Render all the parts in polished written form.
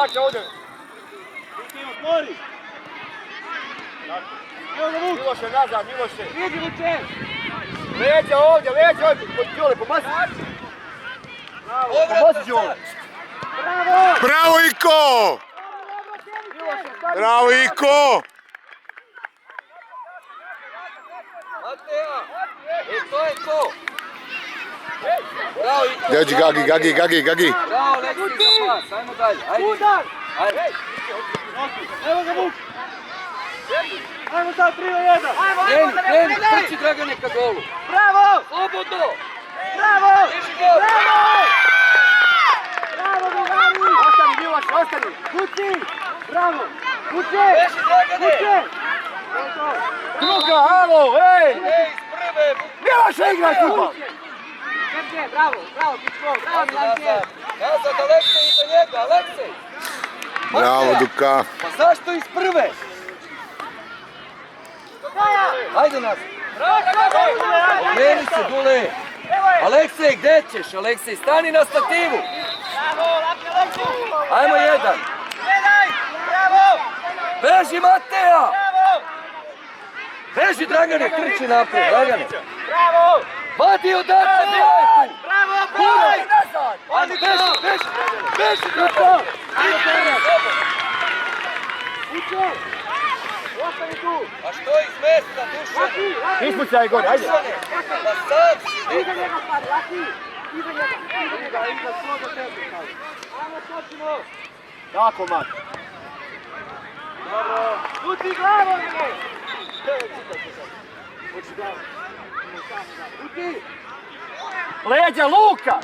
igrača ovdje. Miloše nazad, Miloše. Vidi Vuče! Leđa ovdje, kod Đole, pomasi. Pomasi Đole. Bravo! Bravo Iko! Bravo Iko! Mateja! To je to! Bravo Iko! Dođi Gagi! Bravo Aleksij za pas, ajmo dalje, ajde! Udar! Ajde! Evo ga Vuk! Ajmo sad 3-1! Kreni, trči Dragane ka golu! Bravo! Slobodno! Bravo! Diži gol! Bravo! Bravo Drugani! Ostani Miloše, ostani. Vuči! Bravo! Vuče! Beži Dragane! Vuče! Druga, alo, ej! Ej, iz prve! Miloše igraj kupa! Bravo, Pičko, bravo Milanke! Nazad Aleksej iza njega, Aleksej! Bravo Duka! Pa zašto iz prve? Ajde nazad! Okreni se Dule! Aleksej, gdje ćeš? Aleksej, stani na stativu! Ajmo jedan! Beži Mateja! Beži Dragane, trči naprijed, Dragane! Vadi odatle, Milajku! Guraj! Ajde, beži Dragane! A što iz mesta, Dušan? Ispucaj gore, ajde. Pa sam si! Iza njega pari, Laki! Iza njega, iza svog do tebe stavi. Ajmo točno! Tako, mat. Dobro! Uti glavom, bre! Uti! Leđa, Luka!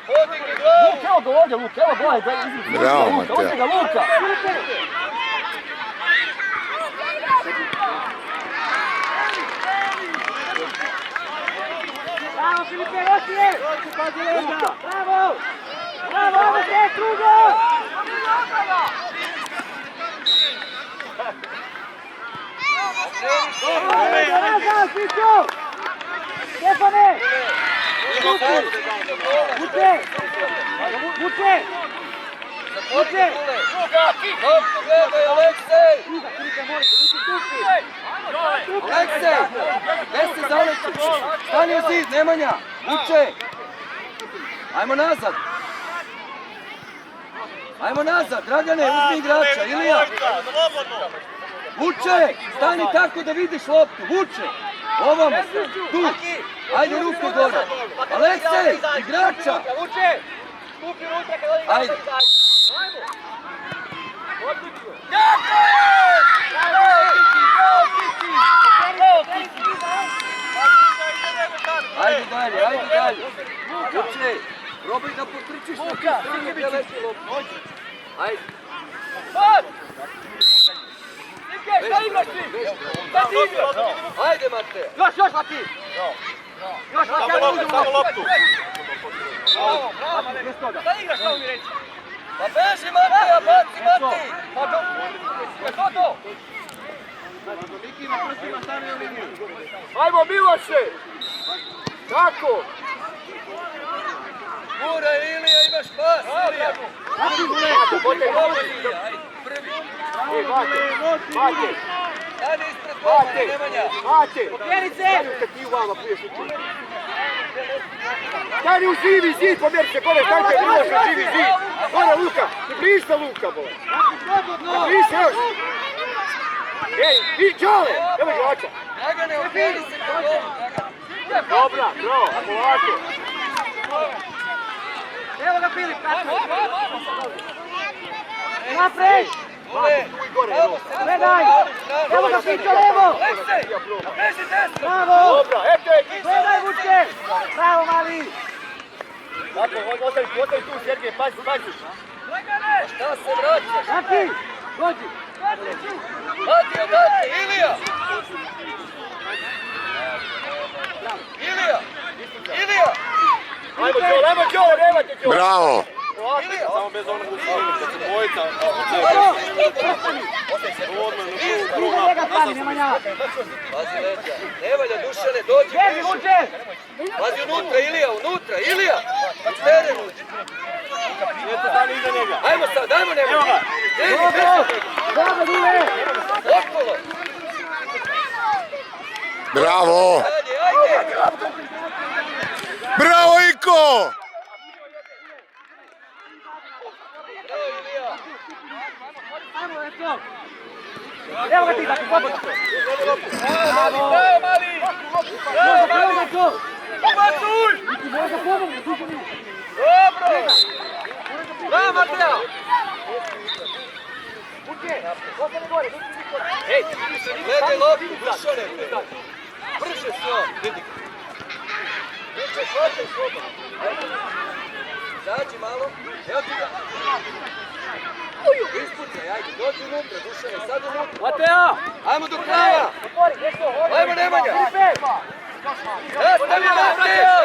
Podigni glavu! Luka, evo ga ovdje, Luka, evo gledaj, da izvuči. Bravo, Luka, Mateo. ovdje ga, Luka! Bravo, Filipe, Rosije! Bravo! Bravo, ovo je drugo! Nazad, Pićo! Stefane! Vuče! Vuče! Vuče! Loptu gledaj, Aleksej! Iza, Filipe, morate, nisi stupi! Aleksej! Gdje se zalečiš? Stani u zid, Nemanja! Vuče! Ajmo nazad! Ajmo nazad, Dragane, uzmi igrača, Ilija! Vuče! Stani tako da vidiš loptu, vuče! Ovamo, tu! Ajde ruke gore! Aleksej, igrača! Ajde! Ajde dalje! Vuče! Probaj da potrčiš na tu stranu gdje leži loptu. Ajde! Ajde, Mate! Još, Laki! Još, Laki, ajde uzemo loptu! Pa beži, Mateja, baci, Mati! Ajmo, Miloše! Tako! Gura, Ilija, imaš pas, Ilija! Ajde, prvi! Mate! Stani ispred golmana, Nemanja! Mate! Pjerice! Ti u vama priješ u kuću. Stani u živi zid, pomjeri se gore, stanite Miloša, živi zid! Gore, Luka! Ne prište Luka, bole! Ne prište još! Ej, vi, Đole! Evo igrača! Dragane, okreni se ka golu, Dragane! Dobra, bravo, polako! Evo ga Filip, tako! Naprej! Dule, tamo se Gledaj! Evo ga Pićo, levo! Aleksej, beži desno! Bravo! Dobra, eto je ti! Gledaj Vuče! Bravo, mali! Tako, ostavi tu, Sergej, pazi! Šta se vraćaš? Laki! Dođi! Vadi odatle, Ilija! Ilija! Ajmo Đole, nemojte Đole! Bravo! Ilija! Samo bez onog uslovnika, kad se bojica, Iza njega stani, Nemanja! Pazi leđa, ne valja Dušane, dođi Beži, bliže. Vuče! Pazi unutra, Ilija! U teren uđi. Eto, stani iza njega. Ajmo sad, ajmo Nemanja. Evo ga. Dobro, Dule! Okolo. Bravo! Dalje, ajde. Bravo Iko! Bravo, Ilija. Ajmo, Leto! Evo ga ti, tako, slobodno! Bravo, mali! Možda pomogne to! Ubacuj! Možda pomogne, duže nije! Dobro! Bravo, Mateja. Uče! Ostane gore, duže gore! Ej, gledaj loptu, Dušane. Brže se on, vidi. Duše, hvataj slobodno. Zađi malo, evo ti ga. Ispucaj, ajde, dođi unutra, Dušane, sad unutra. Mateja! Ajmo do kraja. Otvori, nešto, Ajmo, Nemanja. Nastavi, Mateja.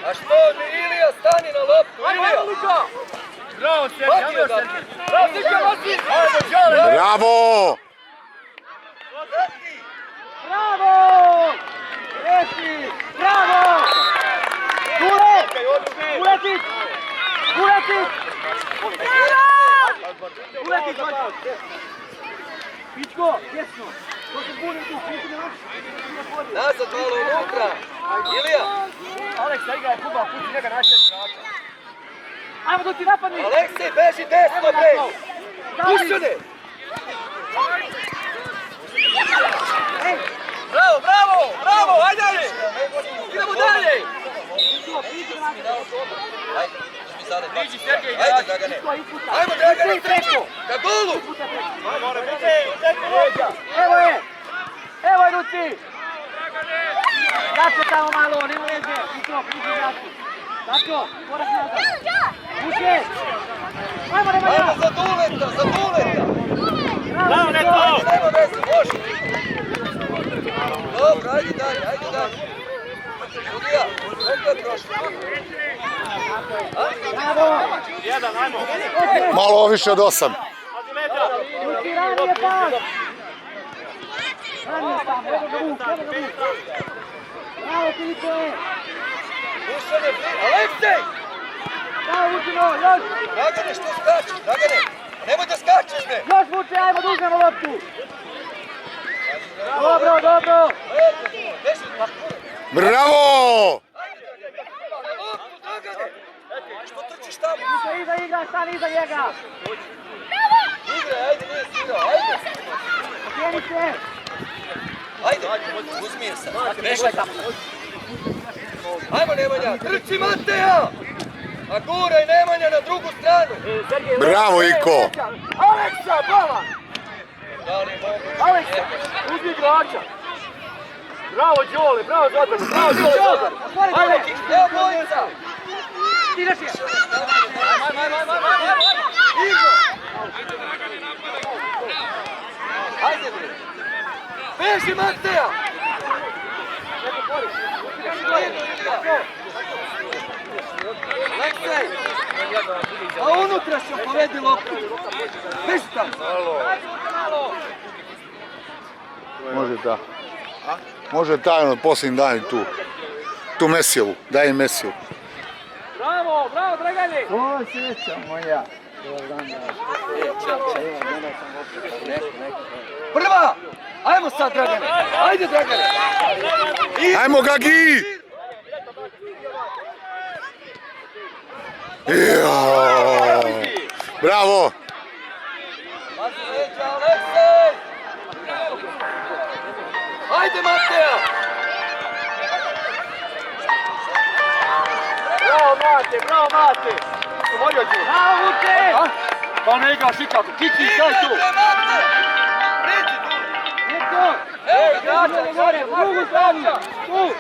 A što, ne Ilija, stani na loptu, Ilija. Bravo, Sergej, Hvatio ajmo ga. Sergej! Bravo, Sergej, Vasi! Ajmo, Đale! Bravo! Bravo! Reši! Bravo! Dule! Uletić! Uletić! Uletić, hoće! Pičko, desno! To se buni tu, pičko ne naši! Nazad malo unutra. Ilija. Aleksa igra je Kuba, pusti njega najšćeni igrača. Ajmo da ti napadni! Aleksej, beži desno, bre. Dušane. Bravo, bravo, bravo, ajde dalje. Idemo dalje. Priđi, Sergej, Ajde, igrač. Dragane. Ajmo, Dragane, treću. Ka golu. Evo je! Evo je, Ruci! Jače tamo malo, nema veze! Pitro, priđi jače! Tako, korak nazad! Uče! Ajmo, nema ja! Ajmo za Duleta, za Duleta. Bravo, Neto! Nema veze, može. Dobro, ajde dalje, ajde dalje. Sudija, koliko je prošlo? Bravo! Jedan, ajmo! Malo više od 8. Pazi leđa! Ruci, ranije pas! Ranije sam, evo ga vuk, evo ga vuk! Bravo, Filipe! Dušane, Aleksej! Bravo, Vučino, još! Dragane, što skačeš? Dragane, nemoj da skačeš, bre! Još Vuče, ajmo da uzmemo loptu! Dobro, dobro! Bravo! Dragane! Što trčiš tamo? Iza igra, stani iza njega! Igraj, ajde, nije svirao, ajde! Sjeni se! Ajde, uzmi je sad, vešaj tamo! Ajmo, Nemanja, trči Mateja! A guraj Nemanja na drugu stranu! Bravo Iko! Aleksa, bala! Da li mogu? Aleksa, Uzmi igrača! Bravo, Đole, bravo, Zlatan! Bravo, Đole! ajde! Evo bojica! Ti reši je! Ajde, bre! Beži, Mateja! Aleksej! A unutra se povedi loptu! Beži tamo! Može da. Može tajno posljednji dan tu. Tu Mesijevu, daj im Mesijevu. Bravo, bravo, Dragani! O, sreća moja! Prva! Ajmo sad, Dragane! Ajde, Dragane! Ajmo Gagi! Jao. Bravo! Pazi leđa, Aleksej! Ajde, Mateja! Bravo, Mate, bravo, Mate! Umorio Đule! Bravo, Vuče! Pa ne igraš nikako, kiki, šta je tu? Idete, Mate! Priđi, Dule! Niko! Evo, Igrače, gore, u drugu stranu! Tu!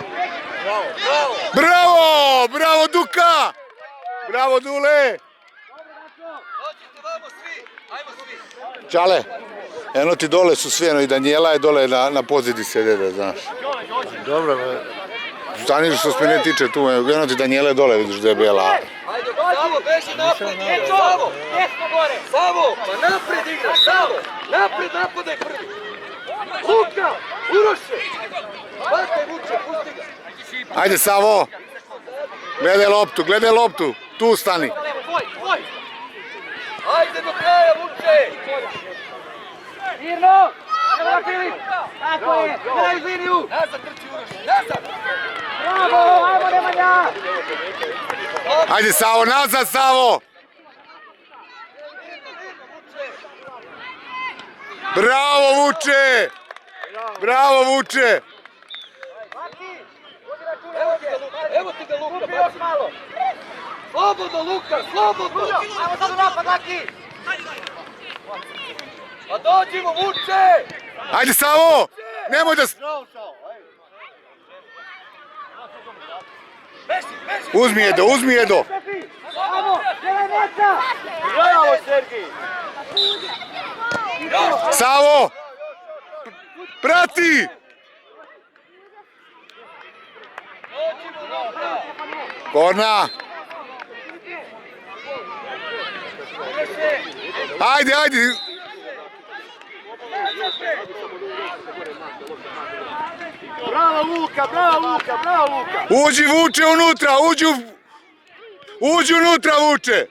Bravo, bravo! Bravo! Bravo Duka! Bravo Dule! Dođite vamo svi! Ajmo svi! Čale, eno ti dole su svi, eno i Danijela je dole na pozidi sede, da znaš. Dobro, stani što se ne tiče tu, eno ti Danijela je dole, vidiš da je bela. Ajde, Savo, beži napred! Savo! Desno gore! Savo! Pa napred igra! Savo! Napred napadaj prvi! Luka! Uroše! Hvataj, Vuče, pusti ga! Ajde Savo! Gledaj loptu, gledaj loptu! Tu stani. Ajde do kraja, Vuče! Mirno! Evo ga Filip! Tako je! Gledaj uz liniju! Nazad trči Uroš, nazad! Bravo! Ajmo Nemanja! Ajde Savo, nazad Savo! Bravo Vuče! Bravo Vuče! Evo ti ga Luka, baci! Slobodno Luka, slobodno! Ajmo sad u napad, Laki! Pa dođimo Vuče! Ajde Savo! Nemoj da... Uzmi Edo, uzmi Edo! Ajmo! Gledaj Meca! Bravo, Sergij! Savo! Prati! Dođimo Luka! Korna! Ajde, ajde! Bravo, Luka, bravo, Luka, bravo, Luka! Uđi Vuče unutra, uđi unutra Vuče!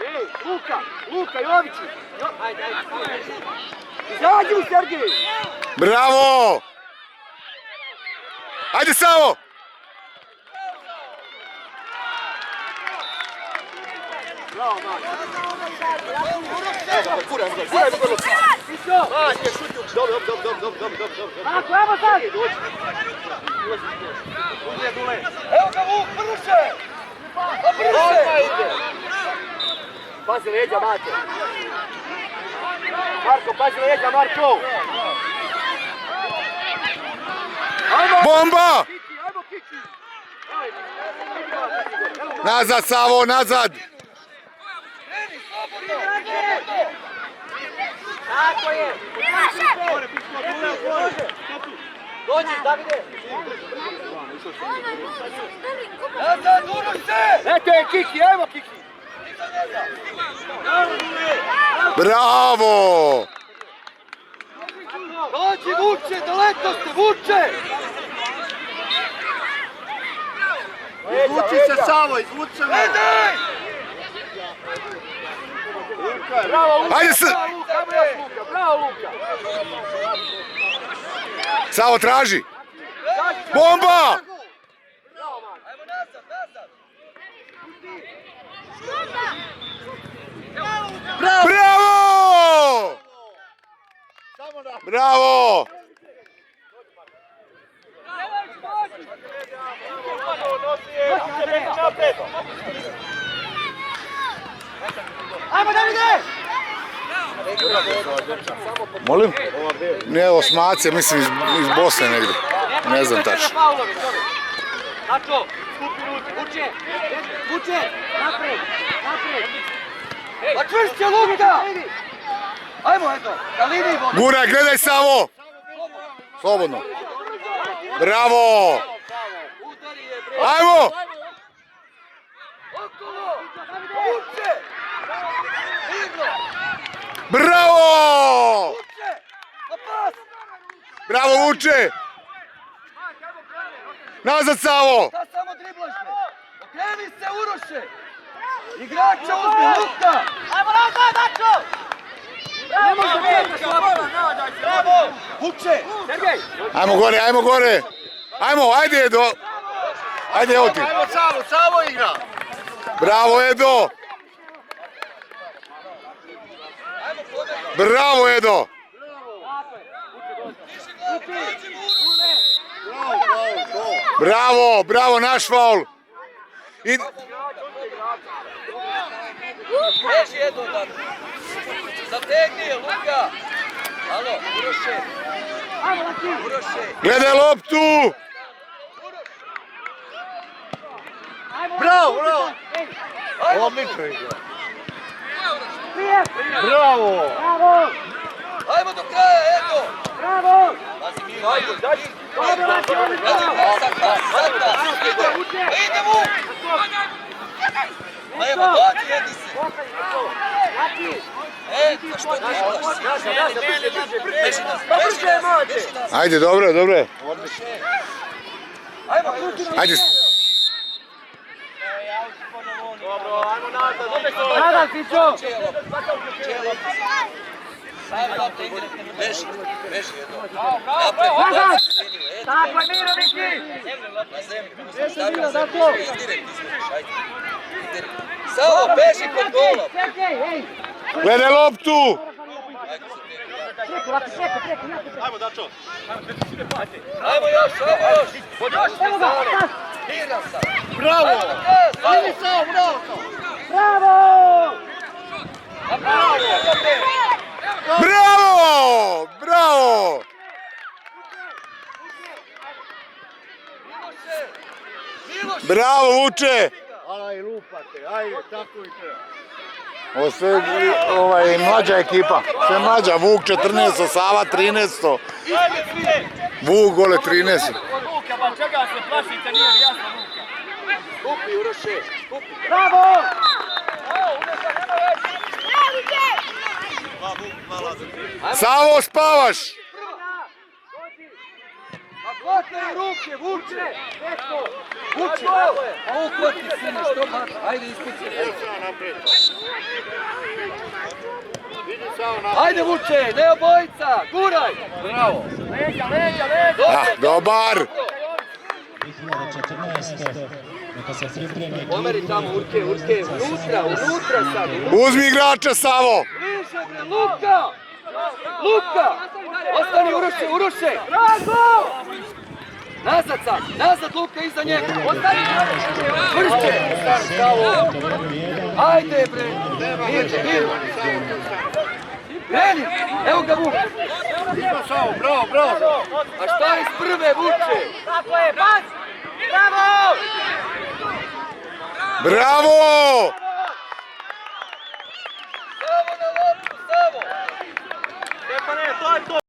Ej, Luka, Luka, Joviću! Ajde, ajde. Izađi u Sergij! Bravo! Ajde Savo! Bravo, Maki! Evo, kuraj, kuraj, Isto! Maki, šuti! Dobro. Tako, ajmo sad! Evo ga Vuk, Brše! Pa Brše! Pazi leđa, Mate! Marko, pazi leđa, Marko! Bomba! Ajmo, Kiki! Nazad Savo, nazad! Kreni, slobodno! Tako je! Dođi, Davide! Nazad, Uroše! Eto je Kiki, ajmo Kiki! Bravo! Dođi Vuče, daleko ste, Vuče! Izvuči se Savo, izvuči se! Gledaj! Bravo, Luka! Ajde se! Bravo, Luka, ajmo još Luka, bravo, Luka! Savo traži! Bomba! Ajmo nazad, nazad! Bravo! Bravo! Ajmo, Davide! Molim? Ne, Osmace, mislim iz Bosne negdje. Ne znam tačno. Tako, skupi ruke, Vuče, napred! Pa čvršće Luka! Ajmo, eto, na liniji vodi! Guraj, gledaj Savo! Slobodno. Bravo! Udari je, bre! Ajmo! Okolo! Vuče! Igro! Bravo! Vuče! Na pas! Bravo Vuče! Nazad Savo! Da samo driblaš me! Okreni se, Uroše! Igrača uzmi, Luka! Ajmo nazad, Dačo! Ne može biti slabo! Bravo! Vuče! Sergej! Ajmo gore! Ajmo, ajde Edo! Ajde, evo ti! Ajmo Savo igra! Bravo Edo! Bravo Edo! Bravo, naš faul! Beži jedno odatle! Zategni je, Luka! Alo, Uroše! Uroše! Gledaj loptu! Bravo! Ajmo! Odlično igra! Prijem! Bravo! Bravo! Ajmo do kraja, eto! Bravo! Pazi mi, Dobro, Laki, odlično! Ide Vuk! Ma evo, dođi, jedi se! Laki! Zašto drižbaš? Beži nas, Pa beži brže, nas, Mate! beži nas! Ajde, dobro je. Ajmo, Ajde. Nadal, Fićo! Stavi lopte indirektno. Beži jedno. Nazad! Tako je, Mirovići! Na zemlju. Stavi na zemlju. Indirekt izvodiš, ajde. Indirekt. Savo, beži kod gola. Glede loptu! Ajde se Ajmo, Dačo! Ajmo još! Evo ga! Dirna sam! Bravo! Ajde Savo, bravo! Bravo! Bravo! Bravo! Bravo, Vuče! Aj, lupate, ajde, tako i treba. Ovo sve mlađa ekipa. Sve mlađa. Vuk 14, Sava 13. Vuk gole 13. Luka, pa čega se plašite, nije li jasno Luka? Skupi, Uroše! Skupi! Bravo! Savo, spavaš! A hvataj ruke, Vuče! Vuče! Uhvati sine, što baš? Ajde, ispuci! Ajde, Vuče, ne obojica! Guraj! Bravo! Leđa! Dobar! 2014. Neka se pripremi. Pomeri tamo, Urke, unutra sad! Uzmi igrača, Savo! Bliže, bre, Luka! Luka! Ostani, Uroše! Nazad Luka, iza njega! Vršće! Ajde, bre! Mirno! Kreni! Evo ga Vuk! Bravo! A šta iz prve, Vuče? Tako je, bac! Bravo! Bravo! Savo na loptu, Savo! Stefane, to je to!